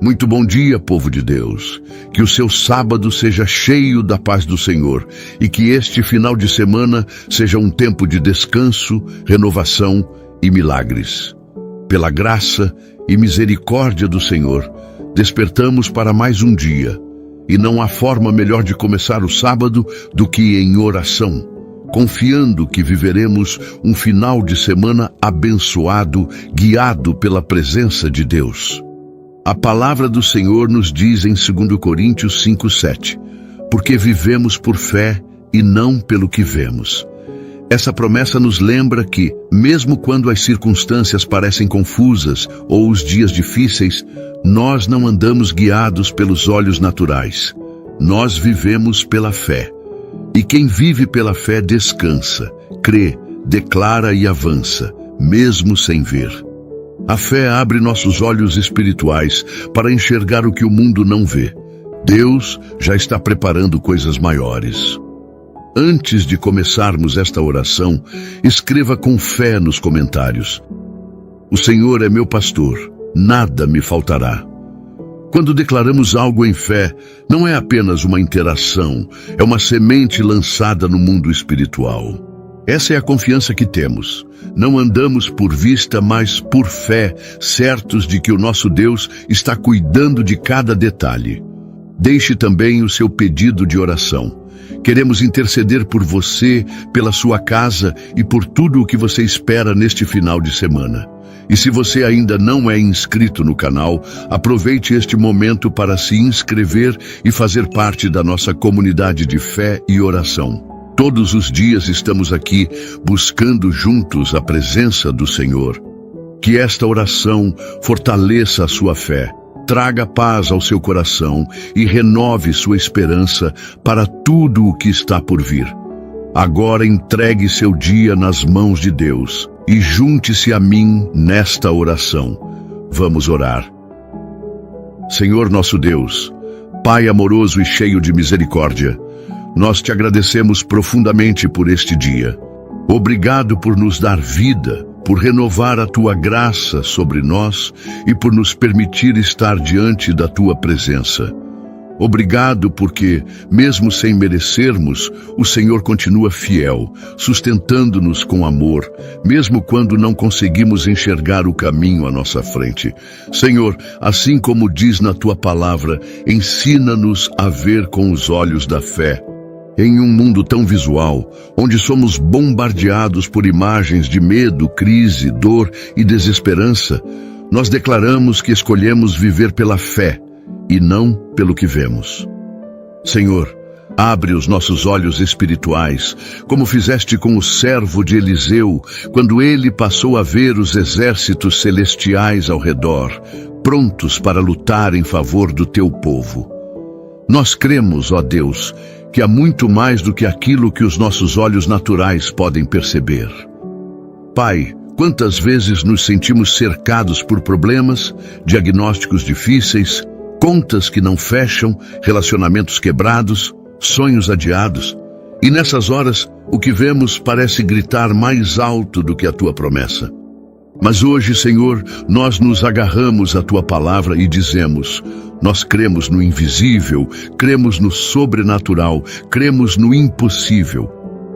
Muito bom dia, povo de Deus. Que o seu sábado seja cheio da paz do Senhor e que este final de semana seja um tempo de descanso, renovação e milagres. Pela graça e misericórdia do Senhor, despertamos para mais um dia. E não há forma melhor de começar o sábado do que em oração, confiando que viveremos um final de semana abençoado, guiado pela presença de Deus. A palavra do Senhor nos diz em 2 Coríntios 5:7, porque vivemos por fé e não pelo que vemos. Essa promessa nos lembra que, mesmo quando as circunstâncias parecem confusas ou os dias difíceis, nós não andamos guiados pelos olhos naturais. Nós vivemos pela fé. E quem vive pela fé descansa, crê, declara e avança, mesmo sem ver. A fé abre nossos olhos espirituais para enxergar o que o mundo não vê. Deus já está preparando coisas maiores. Antes de começarmos esta oração, escreva com fé nos comentários: o Senhor é meu pastor, nada me faltará. Quando declaramos algo em fé, não é apenas uma interação, é uma semente lançada no mundo espiritual. Essa é a confiança que temos. Não andamos por vista, mas por fé, certos de que o nosso Deus está cuidando de cada detalhe. Deixe também o seu pedido de oração. Queremos interceder por você, pela sua casa e por tudo o que você espera neste final de semana. E se você ainda não é inscrito no canal, aproveite este momento para se inscrever e fazer parte da nossa comunidade de fé e oração. Todos os dias estamos aqui buscando juntos a presença do Senhor. Que esta oração fortaleça a sua fé, traga paz ao seu coração e renove sua esperança para tudo o que está por vir. Agora entregue seu dia nas mãos de Deus e junte-se a mim nesta oração. Vamos orar. Senhor nosso Deus, Pai amoroso e cheio de misericórdia, nós te agradecemos profundamente por este dia. Obrigado por nos dar vida, por renovar a tua graça sobre nós e por nos permitir estar diante da tua presença. Obrigado porque, mesmo sem merecermos, o Senhor continua fiel, sustentando-nos com amor, mesmo quando não conseguimos enxergar o caminho à nossa frente. Senhor, assim como diz na tua palavra, ensina-nos a ver com os olhos da fé. Em um mundo tão visual, onde somos bombardeados por imagens de medo, crise, dor e desesperança, nós declaramos que escolhemos viver pela fé e não pelo que vemos. Senhor, abre os nossos olhos espirituais, como fizeste com o servo de Eliseu, quando ele passou a ver os exércitos celestiais ao redor, prontos para lutar em favor do teu povo. Nós cremos, ó Deus, que há muito mais do que aquilo que os nossos olhos naturais podem perceber. Pai, quantas vezes nos sentimos cercados por problemas, diagnósticos difíceis, contas que não fecham, relacionamentos quebrados, sonhos adiados. E nessas horas, o que vemos parece gritar mais alto do que a tua promessa. Mas hoje, Senhor, nós nos agarramos à tua palavra e dizemos: nós cremos no invisível, cremos no sobrenatural, cremos no impossível.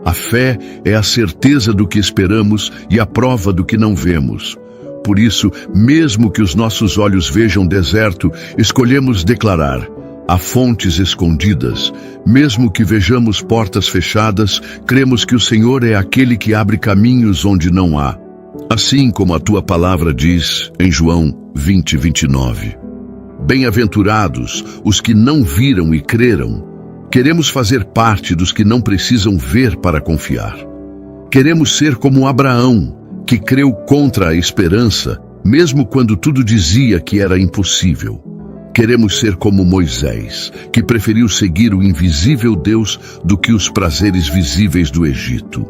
A fé é a certeza do que esperamos e a prova do que não vemos. Por isso, mesmo que os nossos olhos vejam deserto, escolhemos declarar: há fontes escondidas. Mesmo que vejamos portas fechadas, cremos que o Senhor é aquele que abre caminhos onde não há. Assim como a tua palavra diz em João 20:29. Bem-aventurados os que não viram e creram. Queremos fazer parte dos que não precisam ver para confiar. Queremos ser como Abraão, que creu contra a esperança, mesmo quando tudo dizia que era impossível. Queremos ser como Moisés, que preferiu seguir o invisível Deus do que os prazeres visíveis do Egito.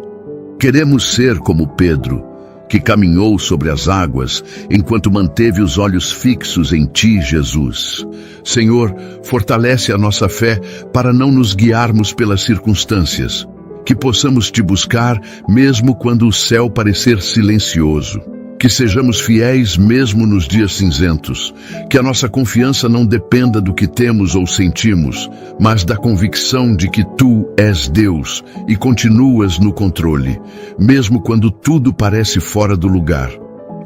Queremos ser como Pedro, que caminhou sobre as águas enquanto manteve os olhos fixos em ti, Jesus. Senhor, fortalece a nossa fé para não nos guiarmos pelas circunstâncias, que possamos te buscar mesmo quando o céu parecer silencioso, que sejamos fiéis mesmo nos dias cinzentos, que a nossa confiança não dependa do que temos ou sentimos, mas da convicção de que Tu és Deus e continuas no controle, mesmo quando tudo parece fora do lugar.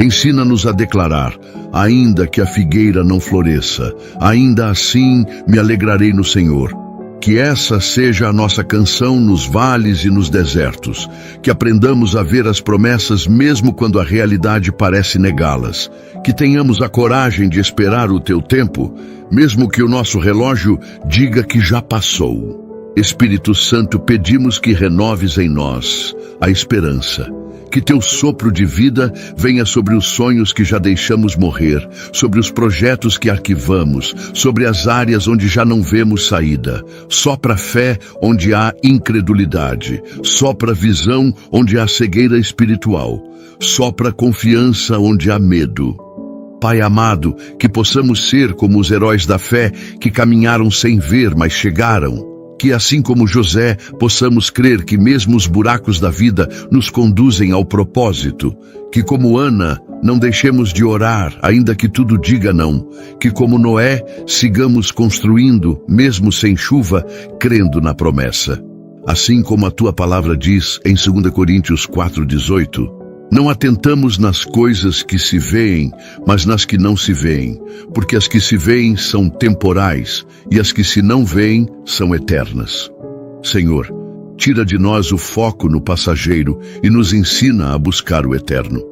Ensina-nos a declarar: ainda que a figueira não floresça, ainda assim me alegrarei no Senhor. Que essa seja a nossa canção nos vales e nos desertos, que aprendamos a ver as promessas mesmo quando a realidade parece negá-las, que tenhamos a coragem de esperar o Teu tempo, mesmo que o nosso relógio diga que já passou. Espírito Santo, pedimos que renoves em nós a esperança. Que Teu sopro de vida venha sobre os sonhos que já deixamos morrer, sobre os projetos que arquivamos, sobre as áreas onde já não vemos saída. Sopra fé onde há incredulidade, sopra visão onde há cegueira espiritual, sopra confiança onde há medo. Pai amado, que possamos ser como os heróis da fé que caminharam sem ver, mas chegaram. Que assim como José, possamos crer que mesmo os buracos da vida nos conduzem ao propósito. Que como Ana, não deixemos de orar, ainda que tudo diga não. Que como Noé, sigamos construindo, mesmo sem chuva, crendo na promessa. Assim como a Tua palavra diz em 2 Coríntios 4:18, não atentamos nas coisas que se veem, mas nas que não se veem, porque as que se veem são temporais, e as que se não veem são eternas. Senhor, tira de nós o foco no passageiro e nos ensina a buscar o eterno.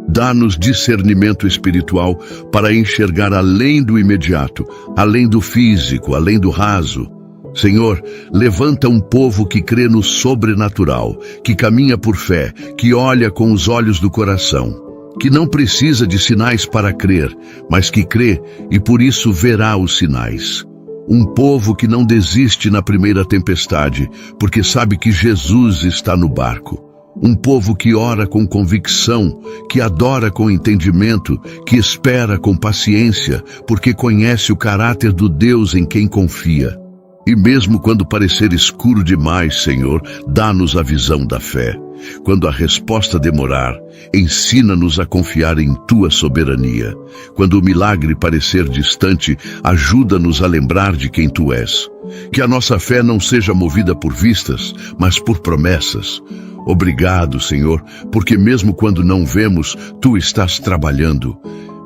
Dá-nos discernimento espiritual para enxergar além do imediato, além do físico, além do raso. Senhor, levanta um povo que crê no sobrenatural, que caminha por fé, que olha com os olhos do coração, que não precisa de sinais para crer, mas que crê e por isso verá os sinais. Um povo que não desiste na primeira tempestade, porque sabe que Jesus está no barco. Um povo que ora com convicção, que adora com entendimento, que espera com paciência, porque conhece o caráter do Deus em quem confia. E mesmo quando parecer escuro demais, Senhor, dá-nos a visão da fé. Quando a resposta demorar, ensina-nos a confiar em Tua soberania. Quando o milagre parecer distante, ajuda-nos a lembrar de quem Tu és. Que a nossa fé não seja movida por vistas, mas por promessas. Obrigado, Senhor, porque mesmo quando não vemos, Tu estás trabalhando.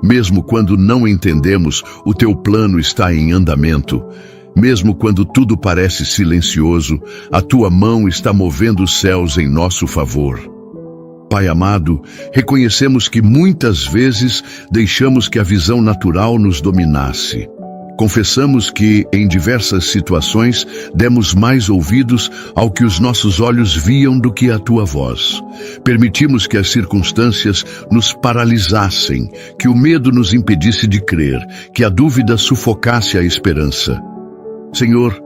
Mesmo quando não entendemos, o Teu plano está em andamento. Mesmo quando tudo parece silencioso, a Tua mão está movendo os céus em nosso favor. Pai amado, reconhecemos que muitas vezes deixamos que a visão natural nos dominasse. Confessamos que, em diversas situações, demos mais ouvidos ao que os nossos olhos viam do que a Tua voz. Permitimos que as circunstâncias nos paralisassem, que o medo nos impedisse de crer, que a dúvida sufocasse a esperança. Senhor,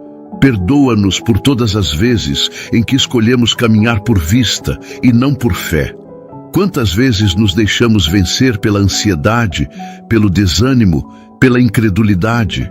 perdoa-nos por todas as vezes em que escolhemos caminhar por vista e não por fé. Quantas vezes nos deixamos vencer pela ansiedade, pelo desânimo, pela incredulidade?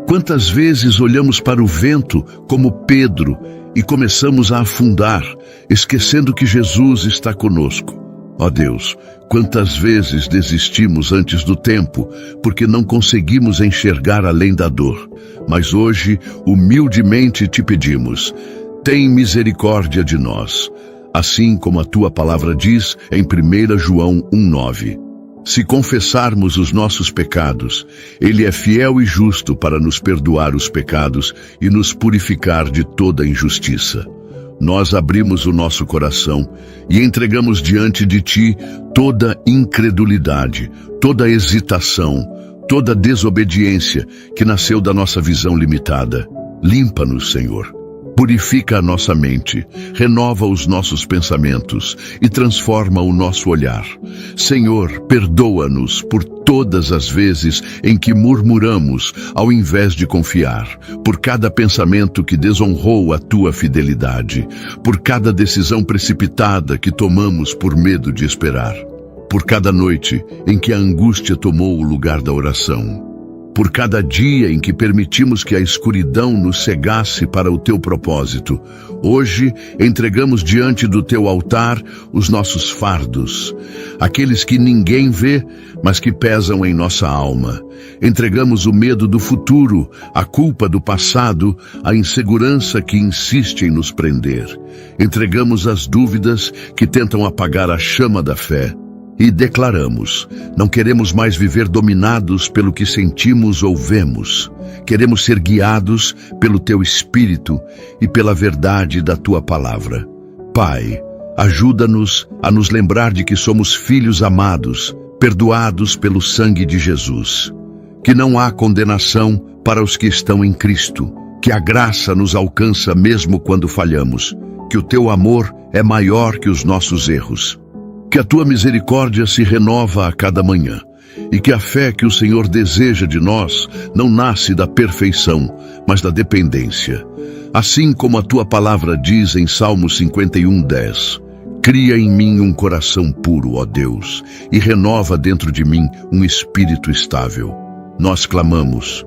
Quantas vezes olhamos para o vento como Pedro e começamos a afundar, esquecendo que Jesus está conosco? Ó Deus, quantas vezes desistimos antes do tempo, porque não conseguimos enxergar além da dor. Mas hoje, humildemente te pedimos, tem misericórdia de nós, assim como a Tua palavra diz em 1 João 1:9. Se confessarmos os nossos pecados, Ele é fiel e justo para nos perdoar os pecados e nos purificar de toda injustiça. Nós abrimos o nosso coração e entregamos diante de Ti toda incredulidade, toda hesitação, toda desobediência que nasceu da nossa visão limitada. Limpa-nos, Senhor. Purifica a nossa mente, renova os nossos pensamentos e transforma o nosso olhar. Senhor, perdoa-nos por todas as vezes em que murmuramos ao invés de confiar, por cada pensamento que desonrou a Tua fidelidade, por cada decisão precipitada que tomamos por medo de esperar, por cada noite em que a angústia tomou o lugar da oração. por cada dia em que permitimos que a escuridão nos cegasse para o teu propósito. Hoje entregamos diante do teu altar os nossos fardos, aqueles que ninguém vê, mas que pesam em nossa alma. Entregamos o medo do futuro, a culpa do passado, a insegurança que insiste em nos prender. Entregamos as dúvidas que tentam apagar a chama da fé. E declaramos: não queremos mais viver dominados pelo que sentimos ou vemos. Queremos ser guiados pelo teu Espírito e pela verdade da tua palavra. Pai, ajuda-nos a nos lembrar de que somos filhos amados, perdoados pelo sangue de Jesus. Que não há condenação para os que estão em Cristo, que a graça nos alcança mesmo quando falhamos, que o teu amor é maior que os nossos erros. Que a tua misericórdia se renova a cada manhã, e que a fé que o Senhor deseja de nós não nasce da perfeição, mas da dependência. Assim como a tua palavra diz em Salmo 51:10, cria em mim um coração puro, ó Deus, e renova dentro de mim um espírito estável. Nós clamamos: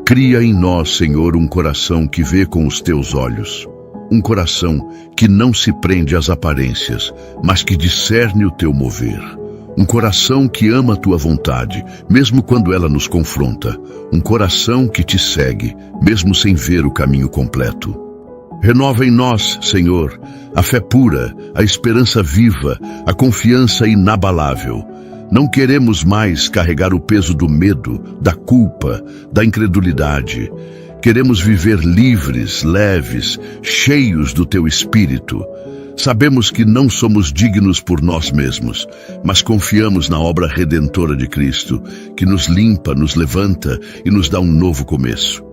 cria em nós, Senhor, um coração que vê com os teus olhos. Um coração que não se prende às aparências, mas que discerne o teu mover. Um coração que ama a tua vontade, mesmo quando ela nos confronta. Um coração que te segue, mesmo sem ver o caminho completo. Renova em nós, Senhor, a fé pura, a esperança viva, a confiança inabalável. Não queremos mais carregar o peso do medo, da culpa, da incredulidade. Queremos viver livres, leves, cheios do teu Espírito. Sabemos que não somos dignos por nós mesmos, mas confiamos na obra redentora de Cristo, que nos limpa, nos levanta e nos dá um novo começo.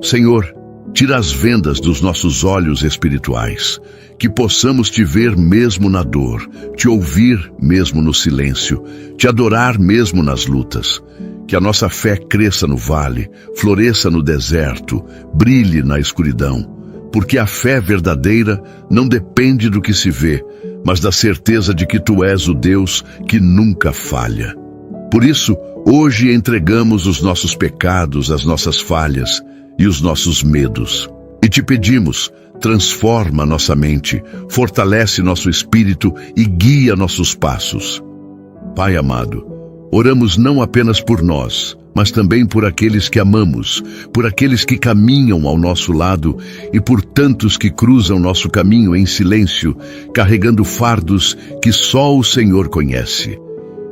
Senhor, tira as vendas dos nossos olhos espirituais, que possamos te ver mesmo na dor, te ouvir mesmo no silêncio, te adorar mesmo nas lutas. Que a nossa fé cresça no vale, floresça no deserto, brilhe na escuridão, porque a fé verdadeira não depende do que se vê, mas da certeza de que tu és o Deus que nunca falha. Por isso, hoje entregamos os nossos pecados, as nossas falhas e os nossos medos. E te pedimos: transforma nossa mente, fortalece nosso espírito e guia nossos passos. Pai amado, oramos não apenas por nós, mas também por aqueles que amamos, por aqueles que caminham ao nosso lado e por tantos que cruzam nosso caminho em silêncio, carregando fardos que só o Senhor conhece.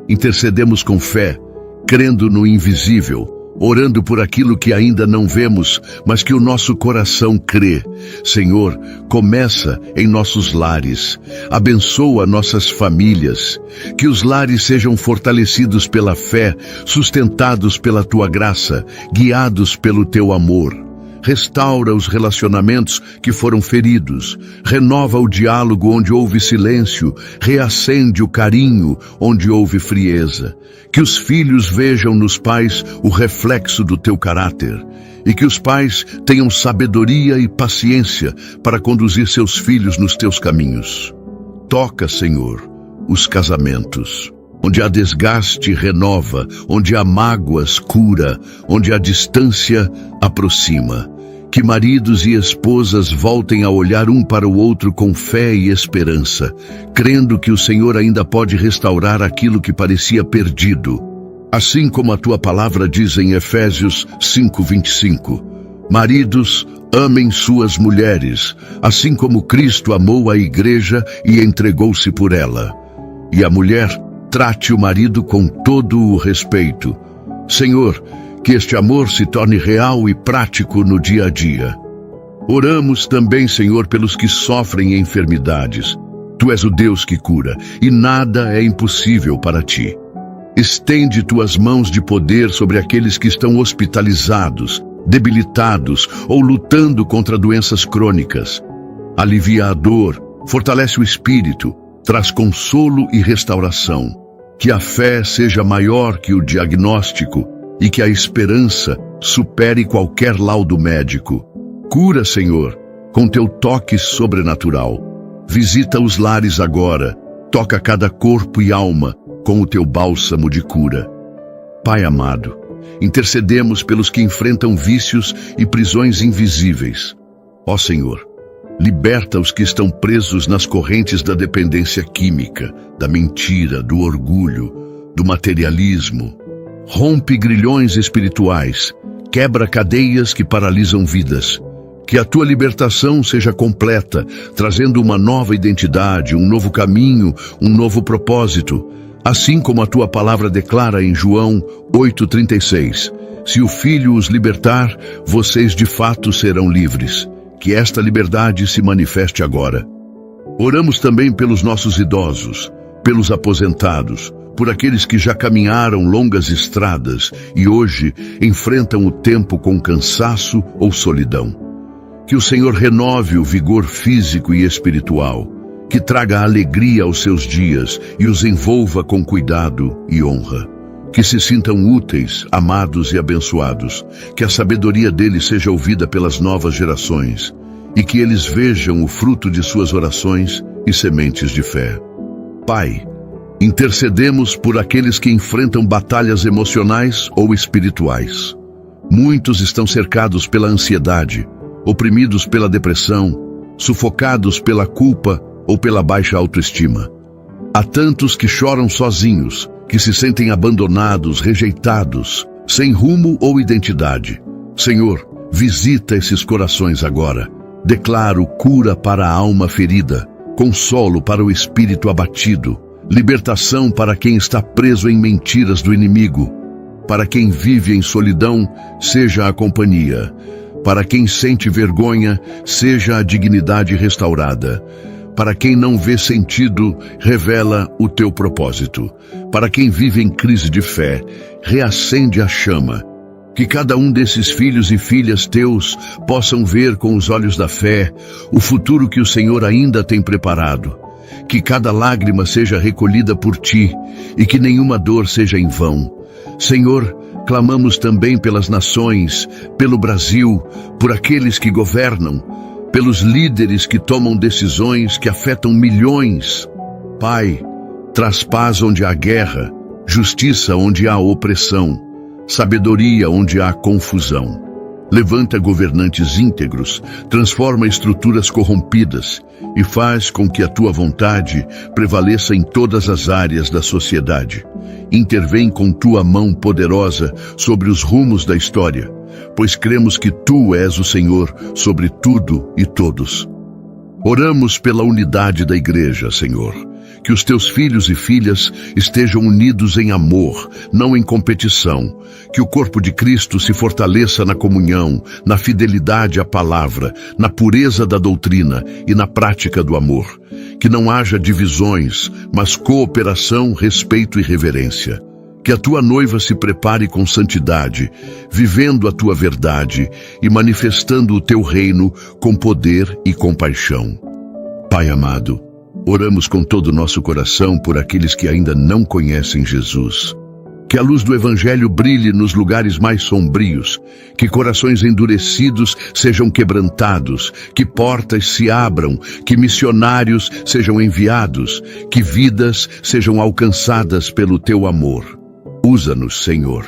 Intercedemos com fé, crendo no invisível, orando por aquilo que ainda não vemos, mas que o nosso coração crê. Senhor, começa em nossos lares, abençoa nossas famílias, que os lares sejam fortalecidos pela fé, sustentados pela tua graça, guiados pelo teu amor. Restaura os relacionamentos que foram feridos, renova o diálogo onde houve silêncio, reacende o carinho onde houve frieza. Que os filhos vejam nos pais o reflexo do teu caráter, e que os pais tenham sabedoria e paciência para conduzir seus filhos nos teus caminhos. Toca, Senhor, os casamentos. Onde há desgaste, renova. Onde há mágoas, cura. Onde há distância, aproxima. Que maridos e esposas voltem a olhar um para o outro com fé e esperança, crendo que o Senhor ainda pode restaurar aquilo que parecia perdido. Assim como a tua palavra diz em Efésios 5:25, maridos, amem suas mulheres, assim como Cristo amou a igreja e entregou-se por ela. E a mulher trate o marido com todo o respeito. Senhor, que este amor se torne real e prático no dia a dia. Oramos também, Senhor, pelos que sofrem enfermidades. Tu és o Deus que cura, e nada é impossível para ti. Estende tuas mãos de poder sobre aqueles que estão hospitalizados, debilitados ou lutando contra doenças crônicas. Alivia a dor, fortalece o espírito, traz consolo e restauração. Que a fé seja maior que o diagnóstico e que a esperança supere qualquer laudo médico. Cura, Senhor, com teu toque sobrenatural. Visita os lares agora, toca cada corpo e alma com o teu bálsamo de cura. Pai amado, Intercedemos pelos que enfrentam vícios e prisões invisíveis. Ó Senhor, liberta os que estão presos nas correntes da dependência química, da mentira, do orgulho, do materialismo. Rompe grilhões espirituais, quebra cadeias que paralisam vidas. Que a tua libertação seja completa, trazendo uma nova identidade, um novo caminho, um novo propósito. Assim como a tua palavra declara em João 8,36, se o Filho os libertar, vocês de fato serão livres. Que esta liberdade se manifeste agora. Oramos também pelos nossos idosos, pelos aposentados, por aqueles que já caminharam longas estradas e hoje enfrentam o tempo com cansaço ou solidão. Que o Senhor renove o vigor físico e espiritual, que traga alegria aos seus dias e os envolva com cuidado e honra. Que se sintam úteis, amados e abençoados, que a sabedoria deles seja ouvida pelas novas gerações e que eles vejam o fruto de suas orações e sementes de fé. Pai, intercedemos por aqueles que enfrentam batalhas emocionais ou espirituais. Muitos estão cercados pela ansiedade, oprimidos pela depressão, sufocados pela culpa ou pela baixa autoestima. Há tantos que choram sozinhos, que se sentem abandonados, rejeitados, sem rumo ou identidade. Senhor, visita esses corações agora. Declaro cura para a alma ferida, consolo para o espírito abatido, libertação para quem está preso em mentiras do inimigo. Para quem vive em solidão, seja a companhia. Para quem sente vergonha, seja a dignidade restaurada. Para quem não vê sentido, revela o teu propósito. Para quem vive em crise de fé, reacende a chama. Que cada um desses filhos e filhas teus possam ver com os olhos da fé o futuro que o Senhor ainda tem preparado. Que cada lágrima seja recolhida por ti e que nenhuma dor seja em vão. Senhor, clamamos também pelas nações, pelo Brasil, por aqueles que governam, pelos líderes que tomam decisões que afetam milhões. Pai, traz paz onde há guerra, justiça onde há opressão, sabedoria onde há confusão. Levanta governantes íntegros, transforma estruturas corrompidas e faz com que a tua vontade prevaleça em todas as áreas da sociedade. Intervém com tua mão poderosa sobre os rumos da história, pois cremos que tu és o Senhor sobre tudo e todos. Oramos pela unidade da igreja, Senhor. Que os teus filhos e filhas estejam unidos em amor, não em competição. Que o corpo de Cristo se fortaleça na comunhão, na fidelidade à palavra, na pureza da doutrina e na prática do amor. Que não haja divisões, mas cooperação, respeito e reverência. Que a tua noiva se prepare com santidade, vivendo a tua verdade e manifestando o teu reino com poder e compaixão. Pai amado, oramos com todo o nosso coração por aqueles que ainda não conhecem Jesus. Que a luz do Evangelho brilhe nos lugares mais sombrios, que corações endurecidos sejam quebrantados, que portas se abram, que missionários sejam enviados, que vidas sejam alcançadas pelo teu amor. Usa-nos, Senhor.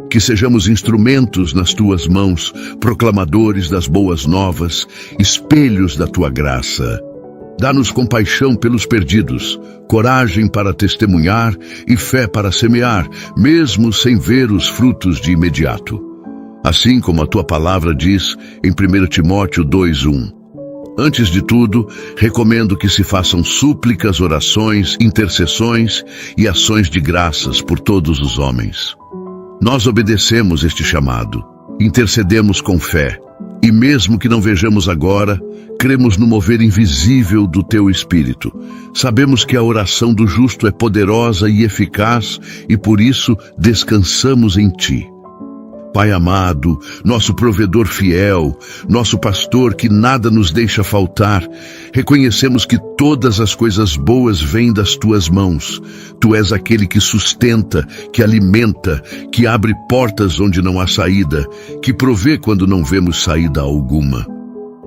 Que sejamos instrumentos nas tuas mãos, proclamadores das boas novas, espelhos da tua graça. Dá-nos compaixão pelos perdidos, coragem para testemunhar e fé para semear, mesmo sem ver os frutos de imediato. Assim como a tua palavra diz em 1 Timóteo 2:1. Antes de tudo, recomendo que se façam súplicas, orações, intercessões e ações de graças por todos os homens. Nós obedecemos este chamado, intercedemos com fé, e mesmo que não vejamos agora, cremos no mover invisível do teu Espírito. Sabemos que a oração do justo é poderosa e eficaz e por isso descansamos em ti. Pai amado, nosso provedor fiel, nosso pastor que nada nos deixa faltar, reconhecemos que todas as coisas boas vêm das tuas mãos. Tu és aquele que sustenta, que alimenta, que abre portas onde não há saída, que provê quando não vemos saída alguma.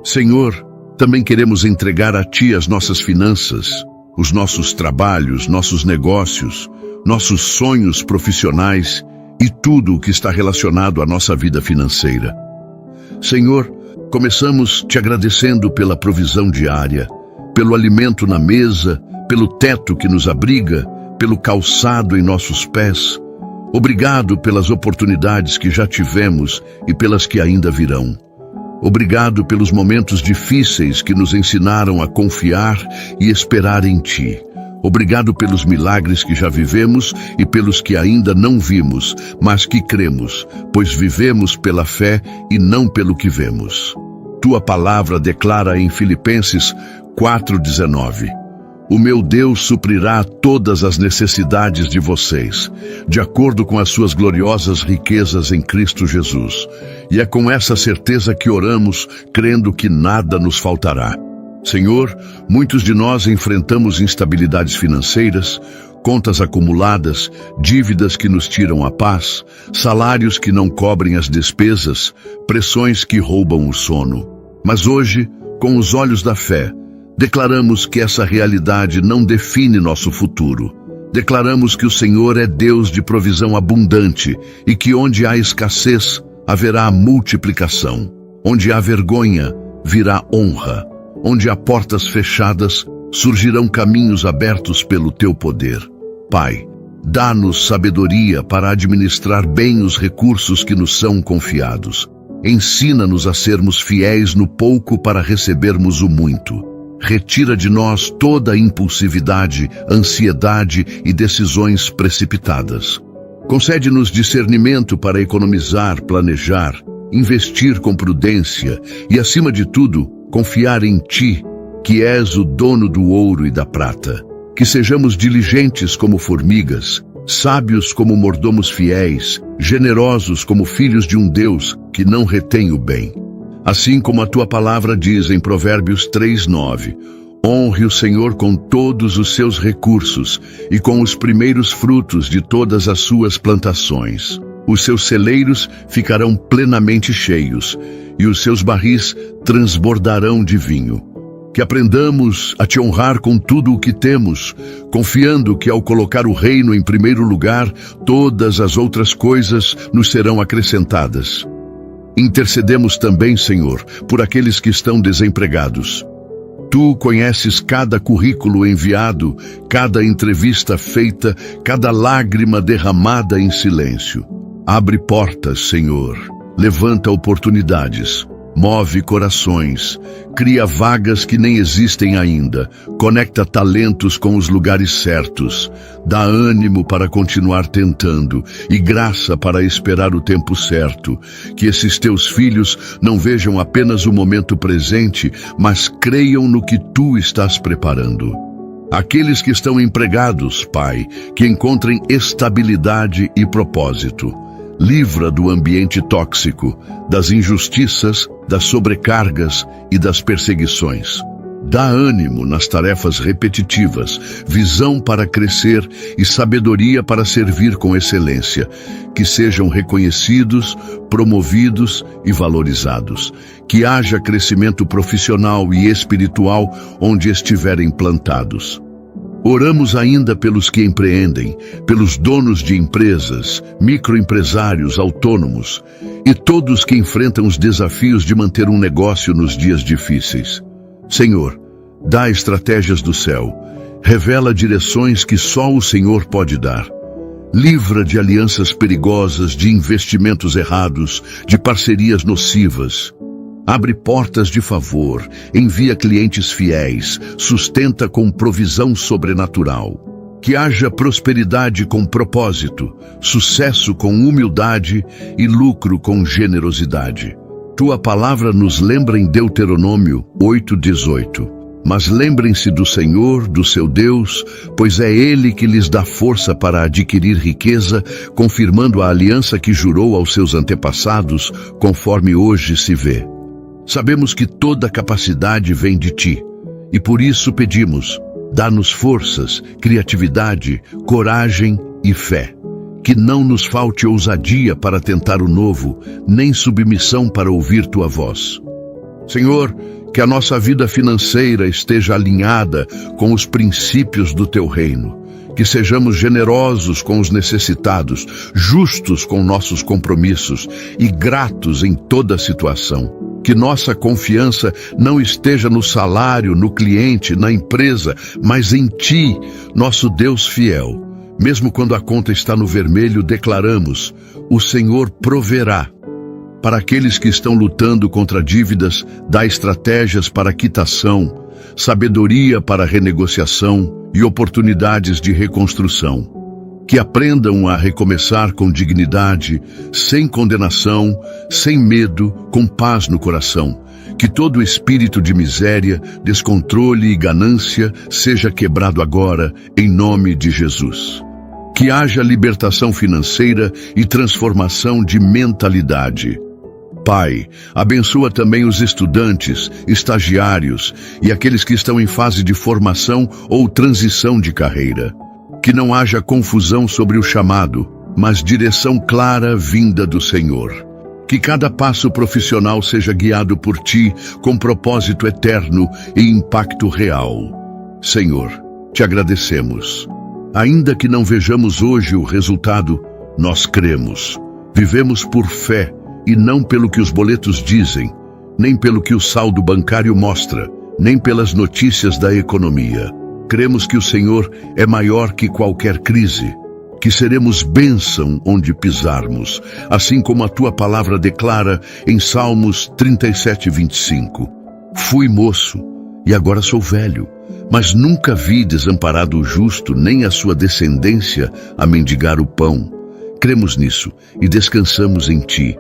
Senhor, também queremos entregar a ti as nossas finanças, os nossos trabalhos, nossos negócios, nossos sonhos profissionais e tudo o que está relacionado à nossa vida financeira. Senhor, começamos te agradecendo pela provisão diária, pelo alimento na mesa, pelo teto que nos abriga, pelo calçado em nossos pés. Obrigado pelas oportunidades que já tivemos e pelas que ainda virão. Obrigado pelos momentos difíceis que nos ensinaram a confiar e esperar em Ti. Obrigado pelos milagres que já vivemos e pelos que ainda não vimos, mas que cremos, pois vivemos pela fé e não pelo que vemos. Tua palavra declara em Filipenses 4:19: O meu Deus suprirá todas as necessidades de vocês, de acordo com as suas gloriosas riquezas em Cristo Jesus. E é com essa certeza que oramos, crendo que nada nos faltará. Senhor, muitos de nós enfrentamos instabilidades financeiras, contas acumuladas, dívidas que nos tiram a paz, salários que não cobrem as despesas, pressões que roubam o sono. Mas hoje, com os olhos da fé, declaramos que essa realidade não define nosso futuro. Declaramos que o Senhor é Deus de provisão abundante e que onde há escassez, haverá multiplicação. Onde há vergonha, virá honra. Onde há portas fechadas, surgirão caminhos abertos pelo Teu poder. Pai, dá-nos sabedoria para administrar bem os recursos que nos são confiados. Ensina-nos a sermos fiéis no pouco para recebermos o muito. Retira de nós toda a impulsividade, ansiedade e decisões precipitadas. Concede-nos discernimento para economizar, planejar, investir com prudência e, acima de tudo, confiar em Ti, que és o dono do ouro e da prata. Que sejamos diligentes como formigas, sábios como mordomos fiéis, generosos como filhos de um Deus que não retém o bem. Assim como a Tua palavra diz em Provérbios 3:9, honre o Senhor com todos os seus recursos e com os primeiros frutos de todas as suas plantações. Os seus celeiros ficarão plenamente cheios e os seus barris transbordarão de vinho. Que aprendamos a Te honrar com tudo o que temos, confiando que ao colocar o reino em primeiro lugar, todas as outras coisas nos serão acrescentadas. Intercedemos também, Senhor, por aqueles que estão desempregados. Tu conheces cada currículo enviado, cada entrevista feita, cada lágrima derramada em silêncio. Abre portas, Senhor. Levanta oportunidades. Move corações. Cria vagas que nem existem ainda. Conecta talentos com os lugares certos. Dá ânimo para continuar tentando e graça para esperar o tempo certo. Que esses Teus filhos não vejam apenas o momento presente, mas creiam no que Tu estás preparando. Aqueles que estão empregados, Pai, que encontrem estabilidade e propósito. Livra do ambiente tóxico, das injustiças, das sobrecargas e das perseguições. Dá ânimo nas tarefas repetitivas, visão para crescer e sabedoria para servir com excelência. Que sejam reconhecidos, promovidos e valorizados. Que haja crescimento profissional e espiritual onde estiverem plantados. Oramos ainda pelos que empreendem, pelos donos de empresas, microempresários, autônomos e todos que enfrentam os desafios de manter um negócio nos dias difíceis. Senhor, dá estratégias do céu, revela direções que só o Senhor pode dar. Livra de alianças perigosas, de investimentos errados, de parcerias nocivas. Abre portas de favor, envia clientes fiéis, sustenta com provisão sobrenatural. Que haja prosperidade com propósito, sucesso com humildade e lucro com generosidade. Tua palavra nos lembra em Deuteronômio 8:18. Mas lembrem-se do Senhor, do seu Deus, pois é Ele que lhes dá força para adquirir riqueza, confirmando a aliança que jurou aos seus antepassados, conforme hoje se vê. Sabemos que toda capacidade vem de Ti, e por isso pedimos, dá-nos forças, criatividade, coragem e fé. Que não nos falte ousadia para tentar o novo, nem submissão para ouvir Tua voz. Senhor, que a nossa vida financeira esteja alinhada com os princípios do Teu reino. que sejamos generosos com os necessitados, justos com nossos compromissos e gratos em toda situação. Que nossa confiança não esteja no salário, no cliente, na empresa, mas em Ti, nosso Deus fiel. Mesmo quando a conta está no vermelho, declaramos: o Senhor proverá. Para aqueles que estão lutando contra dívidas, dá estratégias para quitação, sabedoria para renegociação e oportunidades de reconstrução. Que aprendam a recomeçar com dignidade, sem condenação, sem medo, com paz no coração. Que todo espírito de miséria, descontrole e ganância seja quebrado agora, em nome de Jesus. Que haja libertação financeira e transformação de mentalidade. Pai, abençoa também os estudantes, estagiários e aqueles que estão em fase de formação ou transição de carreira. Que não haja confusão sobre o chamado, mas direção clara vinda do Senhor. Que cada passo profissional seja guiado por Ti, com propósito eterno e impacto real. Senhor, Te agradecemos. Ainda que não vejamos hoje o resultado, nós cremos. Vivemos por fé e não pelo que os boletos dizem, nem pelo que o saldo bancário mostra, nem pelas notícias da economia. Cremos que o Senhor é maior que qualquer crise, que seremos bênção onde pisarmos, assim como a Tua palavra declara em Salmos 37:25. Fui moço e agora sou velho, mas nunca vi desamparado o justo, nem a sua descendência a mendigar o pão. Cremos nisso e descansamos em Ti.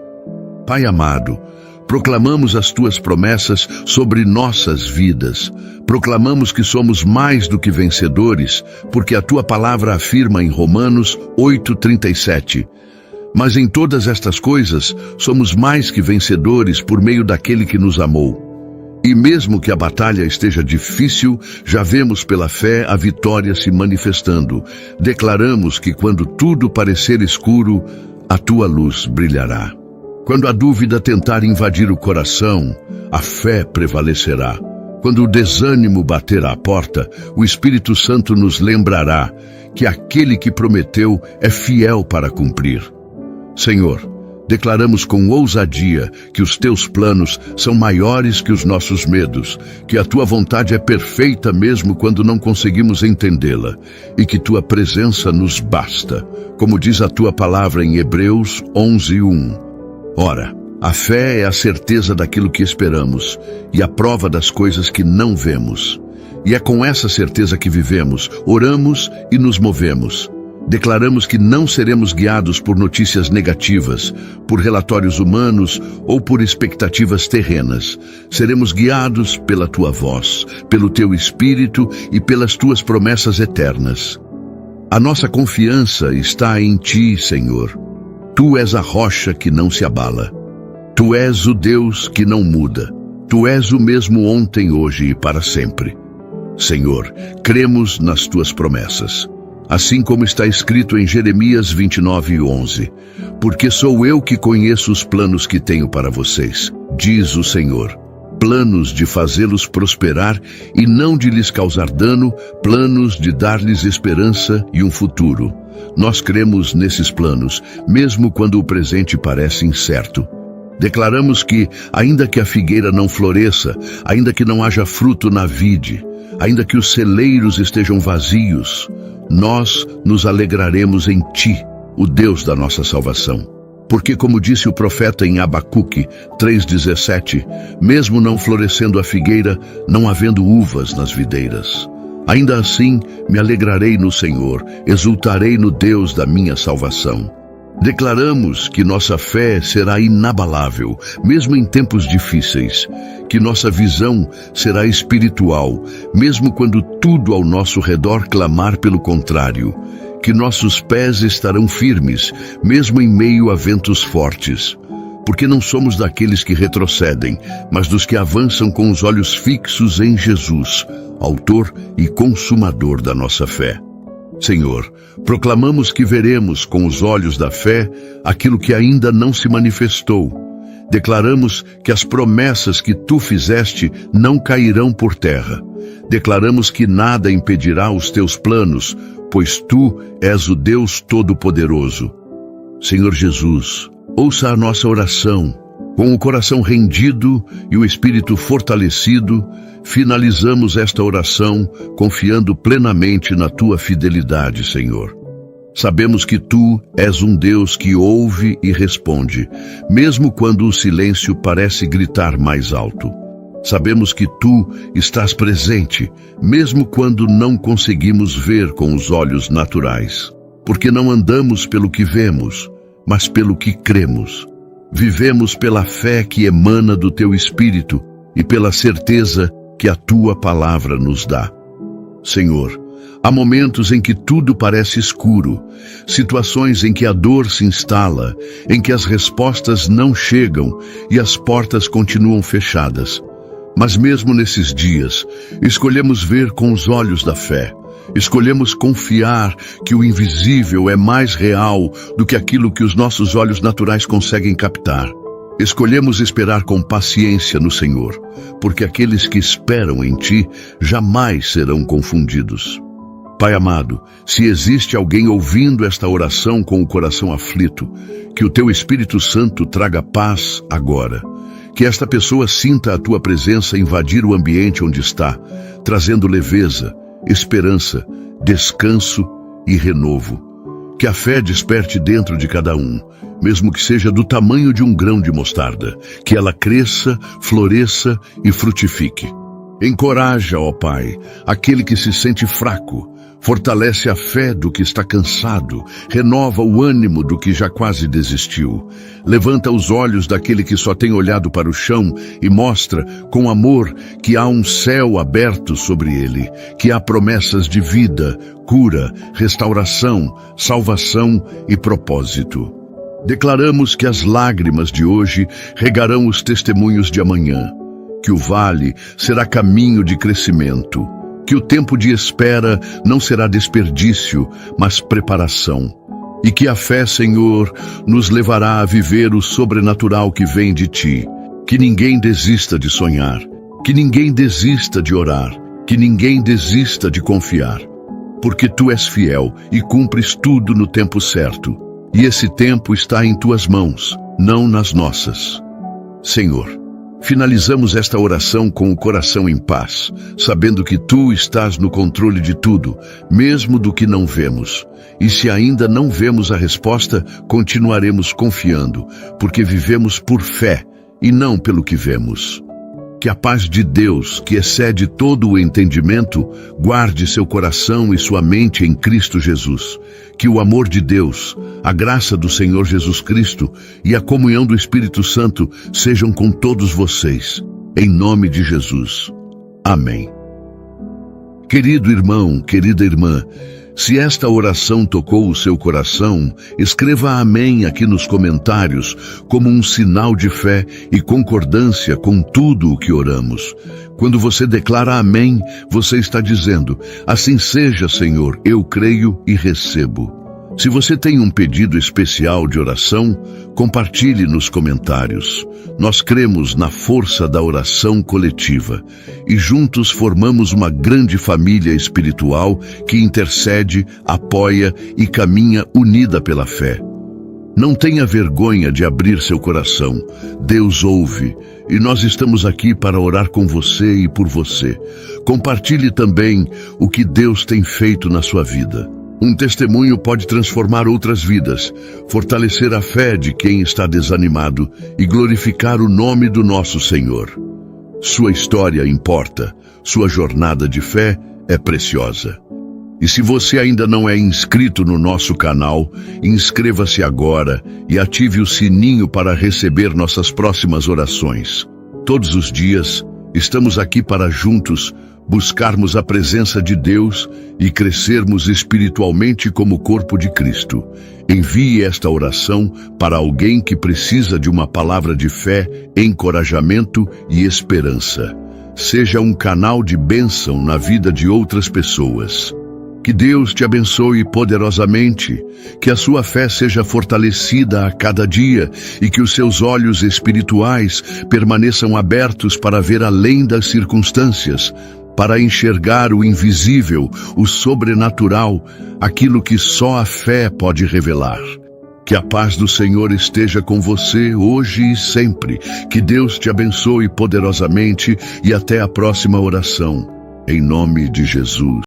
Pai amado, proclamamos as Tuas promessas sobre nossas vidas. Proclamamos que somos mais do que vencedores, porque a Tua palavra afirma em Romanos 8:37. Mas em todas estas coisas, somos mais que vencedores por meio daquele que nos amou. E mesmo que a batalha esteja difícil, já vemos pela fé a vitória se manifestando. Declaramos que quando tudo parecer escuro, a Tua luz brilhará. Quando a dúvida tentar invadir o coração, a fé prevalecerá. Quando o desânimo bater à porta, o Espírito Santo nos lembrará que aquele que prometeu é fiel para cumprir. Senhor, declaramos com ousadia que os Teus planos são maiores que os nossos medos, que a Tua vontade é perfeita mesmo quando não conseguimos entendê-la, e que Tua presença nos basta, como diz a Tua palavra em Hebreus 11:1. Ora, a fé é a certeza daquilo que esperamos e a prova das coisas que não vemos. E é com essa certeza que vivemos, oramos e nos movemos. Declaramos que não seremos guiados por notícias negativas, por relatórios humanos ou por expectativas terrenas. Seremos guiados pela Tua voz, pelo Teu Espírito e pelas Tuas promessas eternas. A nossa confiança está em Ti, Senhor. Tu és a rocha que não se abala. Tu és o Deus que não muda. Tu és o mesmo ontem, hoje e para sempre. Senhor, cremos nas Tuas promessas. Assim como está escrito em Jeremias 29:11. Porque sou eu que conheço os planos que tenho para vocês, diz o Senhor. Planos de fazê-los prosperar e não de lhes causar dano, planos de dar-lhes esperança e um futuro. Nós cremos nesses planos, mesmo quando o presente parece incerto. Declaramos que, ainda que a figueira não floresça, ainda que não haja fruto na vide, ainda que os celeiros estejam vazios, nós nos alegraremos em Ti, o Deus da nossa salvação. Porque, como disse o profeta em Abacuque 3:17, mesmo não florescendo a figueira, não havendo uvas nas videiras, ainda assim me alegrarei no Senhor, exultarei no Deus da minha salvação. Declaramos que nossa fé será inabalável, mesmo em tempos difíceis, que nossa visão será espiritual, mesmo quando tudo ao nosso redor clamar pelo contrário, que nossos pés estarão firmes, mesmo em meio a ventos fortes, porque não somos daqueles que retrocedem, mas dos que avançam com os olhos fixos em Jesus, autor e consumador da nossa fé. Senhor, proclamamos que veremos com os olhos da fé aquilo que ainda não se manifestou. Declaramos que as promessas que Tu fizeste não cairão por terra. Declaramos que nada impedirá os teus planos, pois tu és o Deus Todo-Poderoso. Senhor Jesus, ouça a nossa oração. Com o coração rendido e o espírito fortalecido, finalizamos esta oração confiando plenamente na tua fidelidade, Senhor. Sabemos que tu és um Deus que ouve e responde, mesmo quando o silêncio parece gritar mais alto. Sabemos que tu estás presente, mesmo quando não conseguimos ver com os olhos naturais, porque não andamos pelo que vemos, mas pelo que cremos. Vivemos pela fé que emana do teu Espírito e pela certeza que a tua palavra nos dá. Senhor, há momentos em que tudo parece escuro, situações em que a dor se instala, em que as respostas não chegam e as portas continuam fechadas. Mas mesmo nesses dias, escolhemos ver com os olhos da fé. Escolhemos confiar que o invisível é mais real do que aquilo que os nossos olhos naturais conseguem captar. Escolhemos esperar com paciência no Senhor, porque aqueles que esperam em Ti jamais serão confundidos. Pai amado, se existe alguém ouvindo esta oração com o coração aflito, que o Teu Espírito Santo traga paz agora. Que esta pessoa sinta a Tua presença invadir o ambiente onde está, trazendo leveza, esperança, descanso e renovo. Que a fé desperte dentro de cada um, mesmo que seja do tamanho de um grão de mostarda, que ela cresça, floresça e frutifique. Encoraja, ó Pai, aquele que se sente fraco, fortalece a fé do que está cansado, renova o ânimo do que já quase desistiu. Levanta os olhos daquele que só tem olhado para o chão e mostra, com amor, que há um céu aberto sobre ele, que há promessas de vida, cura, restauração, salvação e propósito. Declaramos que as lágrimas de hoje regarão os testemunhos de amanhã, que o vale será caminho de crescimento, que o tempo de espera não será desperdício, mas preparação. E que a fé, Senhor, nos levará a viver o sobrenatural que vem de Ti. Que ninguém desista de sonhar, que ninguém desista de orar, que ninguém desista de confiar. Porque Tu és fiel e cumpres tudo no tempo certo. E esse tempo está em Tuas mãos, não nas nossas. Senhor, finalizamos esta oração com o coração em paz, sabendo que Tu estás no controle de tudo, mesmo do que não vemos. E se ainda não vemos a resposta, continuaremos confiando, porque vivemos por fé e não pelo que vemos. Que a paz de Deus, que excede todo o entendimento, guarde seu coração e sua mente em Cristo Jesus. Que o amor de Deus, a graça do Senhor Jesus Cristo e a comunhão do Espírito Santo sejam com todos vocês, em nome de Jesus. Amém. Querido irmão, querida irmã, se esta oração tocou o seu coração, escreva amém aqui nos comentários como um sinal de fé e concordância com tudo o que oramos. Quando você declara amém, você está dizendo, assim seja, Senhor, eu creio e recebo. Se você tem um pedido especial de oração, compartilhe nos comentários. Nós cremos na força da oração coletiva e juntos formamos uma grande família espiritual que intercede, apoia e caminha unida pela fé. Não tenha vergonha de abrir seu coração. Deus ouve e nós estamos aqui para orar com você e por você. Compartilhe também o que Deus tem feito na sua vida. Um testemunho pode transformar outras vidas, fortalecer a fé de quem está desanimado e glorificar o nome do nosso Senhor. Sua história importa, sua jornada de fé é preciosa. E se você ainda não é inscrito no nosso canal, inscreva-se agora e ative o sininho para receber nossas próximas orações. Todos os dias, estamos aqui para juntos buscarmos a presença de Deus e crescermos espiritualmente como corpo de Cristo. Envie esta oração para alguém que precisa de uma palavra de fé, encorajamento e esperança. Seja um canal de bênção na vida de outras pessoas. Que Deus te abençoe poderosamente, que a sua fé seja fortalecida a cada dia e que os seus olhos espirituais permaneçam abertos para ver além das circunstâncias. para enxergar o invisível, o sobrenatural, aquilo que só a fé pode revelar. Que a paz do Senhor esteja com você hoje e sempre. Que Deus te abençoe poderosamente e até a próxima oração. Em nome de Jesus.